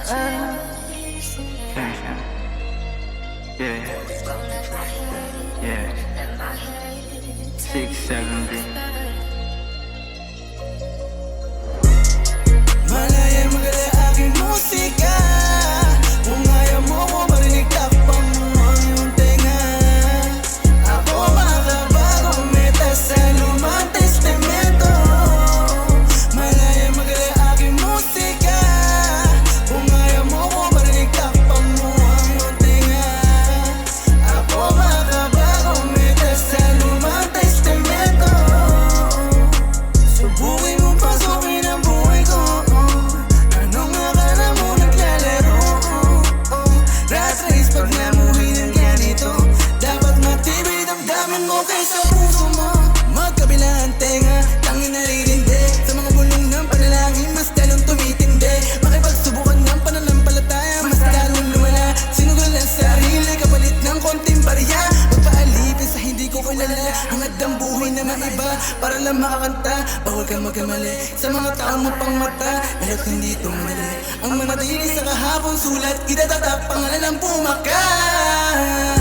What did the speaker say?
Yeah, yeah, 670. Malaya magala aking musika. Kung ayaw mo ko marinig, takpan mo ang iyong tenga. Ako makabagong meta sa lumang testamento. Malaya magala aking musika. Kung ayaw mo ko marinig, takpan mo ang iyong tenga. Ako makabagong meta sa lumang testamento. Subukin mong pasukin ang buhay ko. Anong akala mo naglalaro? Rat race pag namuhay ng ganito. Dapat matibay damdamin mo kaysa puso mo. Magkabilang tenga, tanging naririndi. Sa mga bulong ng panalangin, mas lalong tumitindi. Makipagsubukan ng pananampalataya, mas lalong lumala. Sinugol ang sarili, kapalit ng konting barya. Magpaalipin sa hindi ko kilala. Hangad ang buhay na maiba, para lang makakanta. Bawal kang magkamali sa mga taong mapangmata. Lahat hindi tumali ang mga dinis sa kahapon sulat. Itatatak pangalan ng pumakas.